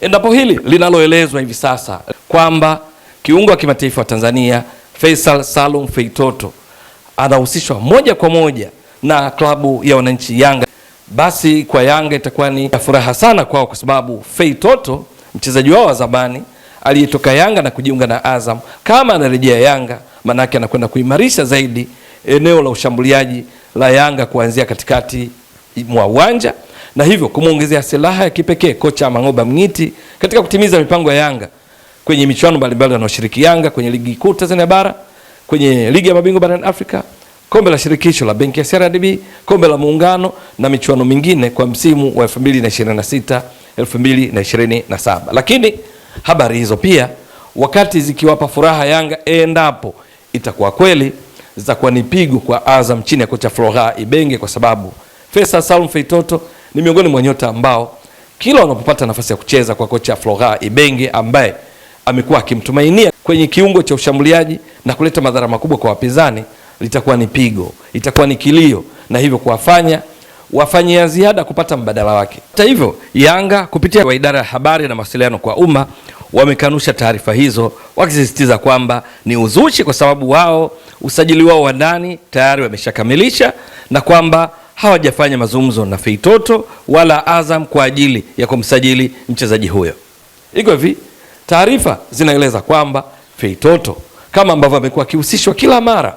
Endapo hili linaloelezwa hivi sasa kwamba kiungo wa kimataifa wa Tanzania Faisal Salum Feitoto anahusishwa moja kwa moja na klabu ya wananchi Yanga, basi kwa Yanga itakuwa ni furaha sana kwao, kwa sababu Feitoto mchezaji wao wa zamani aliyetoka Yanga na kujiunga na Azam, kama anarejea Yanga, manake anakwenda kuimarisha zaidi eneo la ushambuliaji la Yanga kuanzia katikati mwa uwanja, na hivyo kumuongezea silaha ya kipekee kocha Mang'oba Mngiti katika kutimiza mipango ya Yanga kwenye michuano mbalimbali wanaoshiriki Yanga kwenye ligi kuu Tanzania bara, kwenye ligi ya mabingwa barani Afrika, kombe la shirikisho la benki ya CRDB, kombe la muungano na michuano mingine kwa msimu wa 2026 2027. Lakini habari hizo pia wakati zikiwapa furaha Yanga, endapo itakuwa kweli, zitakuwa ni pigo kwa Azam chini ya kocha Florent Ibenge, kwa sababu Faisal Salum Feitoto ni miongoni mwa nyota ambao kila wanapopata nafasi ya kucheza kwa kocha Florent Ibenge, ambaye amekuwa akimtumainia kwenye kiungo cha ushambuliaji na kuleta madhara makubwa kwa wapinzani, litakuwa ni pigo, itakuwa ni kilio, na hivyo kuwafanya wafanyia ziada kupata mbadala wake. Hata hivyo, Yanga kupitia idara ya habari na mawasiliano kwa umma wamekanusha taarifa hizo, wakisisitiza kwamba ni uzushi, kwa sababu wao usajili wao wa ndani tayari wameshakamilisha na kwamba hawajafanya mazungumzo na Feitoto wala Azam kwa ajili ya kumsajili mchezaji huyo. Iko hivi, taarifa zinaeleza kwamba Feitoto, kama ambavyo amekuwa akihusishwa kila mara,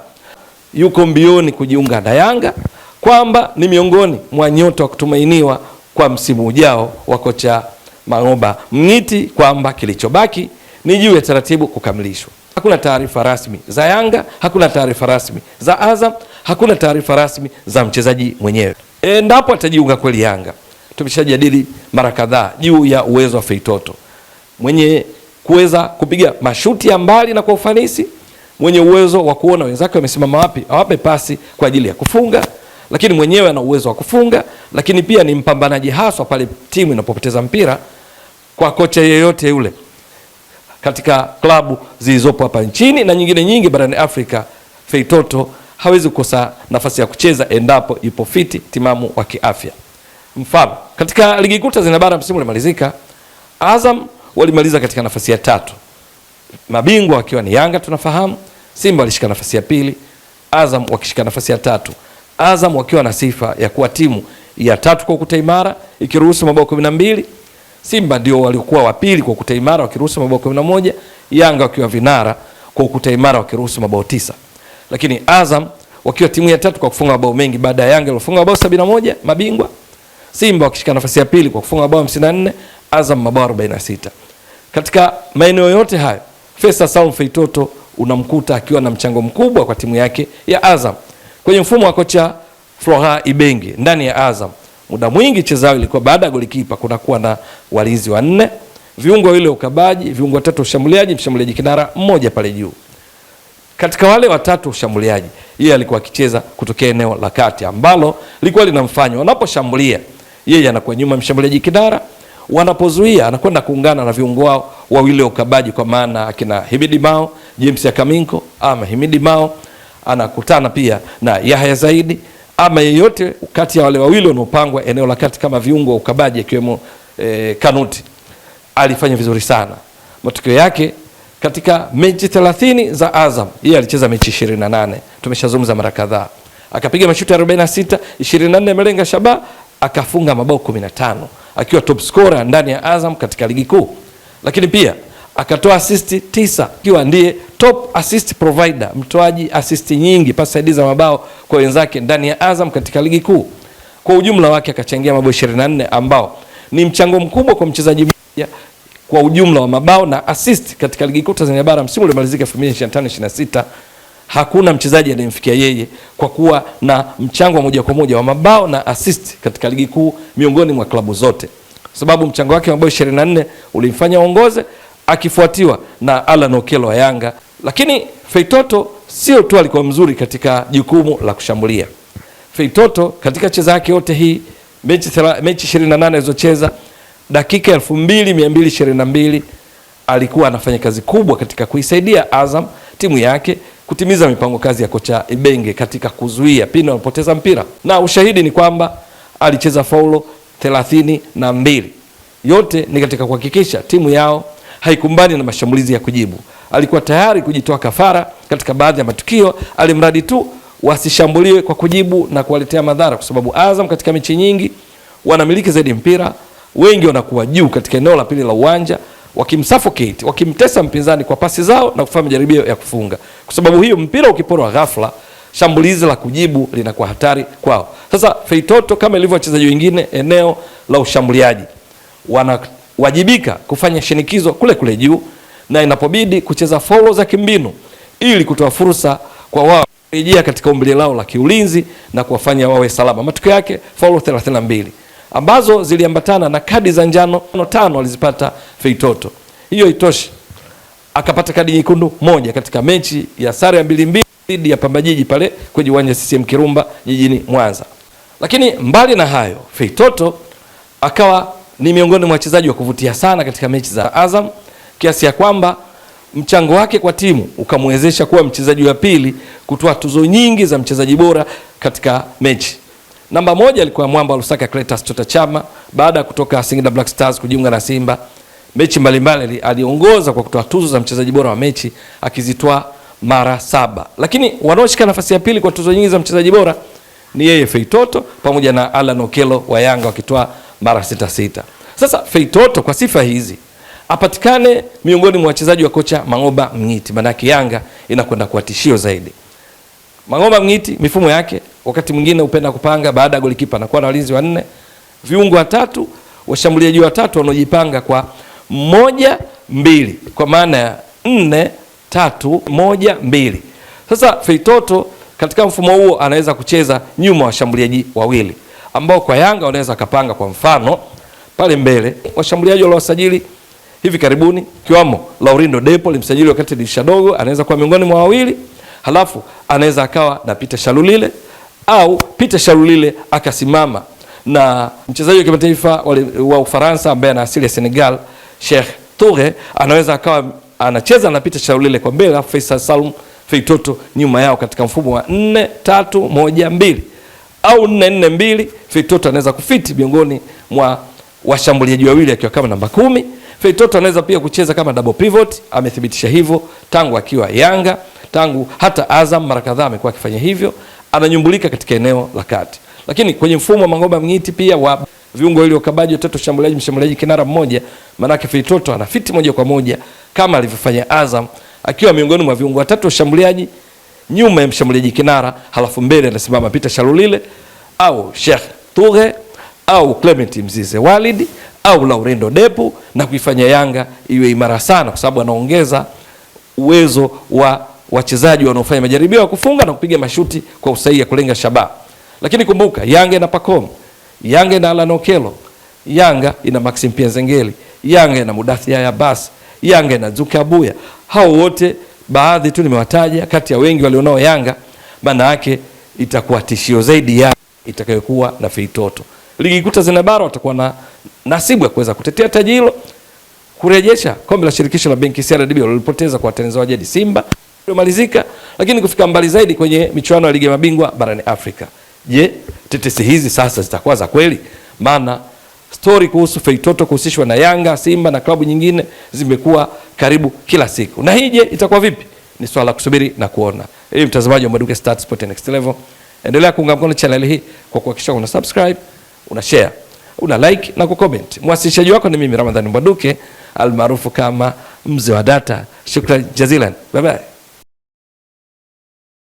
yuko mbioni kujiunga na Yanga, kwamba ni miongoni mwa nyota wa kutumainiwa kwa msimu ujao wa kocha Mang'oba Mngiti, kwamba kilichobaki ni juu ya taratibu kukamilishwa. Hakuna taarifa rasmi za Yanga, hakuna taarifa rasmi za Azam, hakuna taarifa rasmi za mchezaji mwenyewe. Endapo atajiunga kweli Yanga, tumeshajadili mara kadhaa juu ya uwezo wa Feitoto, mwenye kuweza kupiga mashuti ya mbali na kwa ufanisi, mwenye uwezo wa kuona wenzake wamesimama wapi awape pasi kwa ajili ya kufunga, lakini mwenyewe ana uwezo wa kufunga, lakini pia ni mpambanaji haswa pale timu inapopoteza mpira. Kwa kocha yeyote yule katika klabu zilizopo hapa nchini na nyingine nyingi barani Afrika, Feitoto hawezi kukosa nafasi ya kucheza endapo ipo fiti timamu wa kiafya. Mfano, katika ligi kuu Tanzania bara msimu ulimalizika, Azam walimaliza katika nafasi ya 3. Mabingwa wakiwa ni Yanga tunafahamu, Simba walishika nafasi ya 2, Azam wakishika nafasi ya 3. Azam wakiwa na sifa ya kuwa timu ya 3 kwa ukuta imara ikiruhusu mabao 12. Simba ndio walikuwa wa pili kwa ukuta imara wakiruhusu mabao 11, Yanga wakiwa vinara kwa ukuta imara wakiruhusu mabao 9. Lakini Azam wakiwa timu ya 3 kwa kufunga mabao mengi baada ya Yanga iliyofunga mabao 71 mabingwa, Simba wakishika nafasi ya pili kwa kufunga mabao 54, Azam mabao 46. Katika maeneo yote hayo, Faisal Salum Feitoto unamkuta akiwa na mchango mkubwa kwa timu yake ya Azam. Kwenye mfumo wa kocha Florent Ibenge ndani ya Azam, muda mwingi chezao ilikuwa baada ya golikipa kuna kuwa na walinzi 4, viungo wawili ukabaji, viungo 3 ushambuliaji, mshambuliaji kinara mmoja pale juu. Katika wale 3 ushambuliaji, yeye alikuwa akicheza kutokea eneo la kati ambalo lilikuwa linamfanya wanaposhambulia yeye anakuwa nyuma mshambuliaji kinara, wanapozuia anakwenda kuungana na viungo wao wawili ukabaji, kwa maana akina Himidi Mao, James Akaminko ama Himidi Mao anakutana pia na Yahya Zaidi ama yeyote kati ya wale wawili wanaopangwa eneo la kati kama viungo ukabaji, akiwemo Kanuti. Alifanya vizuri sana. Matokeo yake katika mechi 30 za Azam, yeye alicheza mechi 28. Tumeshazungumza mara kadhaa. Akapiga mashuti 46, 24 amelenga shaba, akafunga mabao 15, akiwa top scorer ndani ya Azam katika ligi kuu. Lakini pia akatoa assist 9, akiwa ndiye top assist provider, mtoaji assist nyingi, pasi za mabao kwa wenzake ndani ya Azam katika ligi kuu. Kwa ujumla wake akachangia mabao 24 ambao ni mchango mkubwa kwa mchezaji mmoja kwa ujumla wa mabao na assist katika ligi kuu Tanzania bara msimu uliomalizika 2025-26. Hakuna mchezaji aliyemfikia yeye kwa kuwa na mchango wa moja kwa moja wa mabao na assist katika ligi kuu miongoni mwa klabu zote, sababu mchango wake wa mabao 24 ulimfanya aongoze, akifuatiwa na Alan Okello wa Yanga. Lakini Feitoto sio tu alikuwa mzuri katika jukumu la kushambulia. Feitoto katika cheza yake yote hii mechi 28 alizocheza, dakika 2222 alikuwa anafanya kazi kubwa katika kuisaidia Azam timu yake kutimiza mipango kazi ya kocha Ibenge katika kuzuia pindi wanapoteza mpira, na ushahidi ni kwamba alicheza faulo 32 yote ni katika kuhakikisha timu yao haikumbani na mashambulizi ya kujibu. Alikuwa tayari kujitoa kafara katika baadhi ya matukio, alimradi tu wasishambuliwe kwa kujibu na kuwaletea madhara, kwa sababu Azam katika mechi nyingi wanamiliki zaidi mpira, wengi wanakuwa juu katika eneo la pili la uwanja, wakimsuffocate, wakimtesa mpinzani kwa pasi zao na kufanya majaribio ya kufunga. Kwa sababu hiyo mpira ukiporwa ghafla, shambulizi la kujibu linakuwa hatari kwao. Sasa Feitoto kama ilivyo wachezaji wengine eneo la ushambuliaji, wanawajibika kufanya shinikizo kule kule juu, na inapobidi kucheza follow za kimbinu ili kutoa fursa kwa wao kurejea katika umbile lao la kiulinzi na kuwafanya wawe salama. Matokeo yake follow 32 ambazo ziliambatana na kadi za njano 5 alizipata Feitoto. Hiyo itoshi, akapata kadi nyekundu moja katika mechi ya sare ya 2-2 dhidi ya Pamba Jiji pale kwenye uwanja CCM Kirumba jijini Mwanza. Lakini mbali na hayo, Feitoto akawa ni miongoni mwa wachezaji wa kuvutia sana katika mechi za Azam, kiasi ya kwamba mchango wake kwa timu ukamwezesha kuwa mchezaji wa pili kutoa tuzo nyingi za mchezaji bora katika mechi. Namba 1 alikuwa mwamba wa Lusaka Clatous Chota Chama baada ya kutoka Singida Black Stars kujiunga na Simba. Mechi mbalimbali aliongoza kwa kutoa tuzo za mchezaji bora wa mechi akizitoa mara 7. Lakini wanaoshika nafasi ya pili kwa tuzo nyingi za mchezaji bora ni yeye Feitoto pamoja na Alan Okello wa Yanga wakitoa mara 6. Sasa Feitoto kwa sifa hizi apatikane miongoni mwa wachezaji wa kocha Mangoba Mngiti, manake Yanga inakwenda kuwa tishio zaidi. Mangoba Mngiti mifumo yake wakati mwingine upenda kupanga baada ya golikipa anakuwa na walinzi 4, viungo 3, washambuliaji 3 wanaojipanga kwa 1-2, kwa maana ya 4-3-1-2. Sasa Feitoto katika mfumo huo anaweza kucheza nyuma washambuliaji 2 ambao kwa Yanga wanaweza kapanga, kwa mfano pale mbele washambuliaji waliowasajili hivi karibuni kiwamo Laurindo Depo limsajili wakati dirisha dogo, anaweza kuwa miongoni mwa 2. Halafu anaweza akawa na Peter Shalulile, au Peter Shalulile akasimama na mchezaji wa kimataifa wa Ufaransa ambaye ana asili ya Senegal, Cheikh Toure, anaweza akawa anacheza na Peter Shalulile kwa mbele, Faisal Salum Feitoto nyuma yao katika mfumo wa 4-3-1-2 au 4-4-2. Feitoto anaweza kufiti miongoni mwa washambuliaji 2 akiwa kama namba 10. Feitoto anaweza pia kucheza kama double pivot, amethibitisha hivyo tangu akiwa Yanga, tangu hata Azam mara kadhaa amekuwa akifanya hivyo, ananyumbulika katika eneo la kati. Lakini kwenye mfumo wa Mangoba Mngiti pia wa viungo ile ukabaji 3 mshambuliaji kinara mmoja, manake Feitoto anafiti moja kwa moja kama alivyofanya Azam, akiwa miongoni mwa viungo 3 washambuliaji nyuma ya mshambuliaji kinara, halafu mbele anasimama Peter Shalulile au Cheikh Toure au Clement Mzize Walid au Laurindo Depo, na kuifanya Yanga iwe imara sana, kwa sababu anaongeza uwezo wa wachezaji wanaofanya majaribio ya kufunga na kupiga mashuti kwa usahihi ya kulenga shabaha. Lakini kumbuka, Yanga ina Pacome, Yanga ina Alan Okello, Yanga ina Maxim Pienzengeli, Yanga ina Mudathia Abbas, Yanga ina Zuka Abuya. Hao wote baadhi tu nimewataja kati ya wengi walionao Yanga, maana yake itakuwa tishio zaidi Yanga itakayokuwa na Feitoto. Ligi kuu Tanzania bara watakuwa na nasibu ya kuweza kutetea taji hilo, kurejesha kombe la shirikisho la benki CRDB walilopoteza kwa wateneza wa jadi Simba malizika, lakini kufika mbali zaidi kwenye michuano ya ligi ya mabingwa barani Afrika. Je, tetesi hizi sasa zitakuwa za kweli? Maana story kuhusu Feitoto kuhusishwa na Yanga, Simba na klabu nyingine zimekuwa karibu kila siku. Na hii je, itakuwa vipi? Ni swala la kusubiri na kuona. Hii mtazamaji wa Mbwaduke Stats Sport Next Level, endelea kuunga mkono channel hii kwa kuhakikisha una subscribe, una share, una like na kucomment. Mwasilishaji wako ni mimi Ramadhani Mbwaduke almaarufu kama Mzee wa Data. Shukrani jazilan. Bye bye.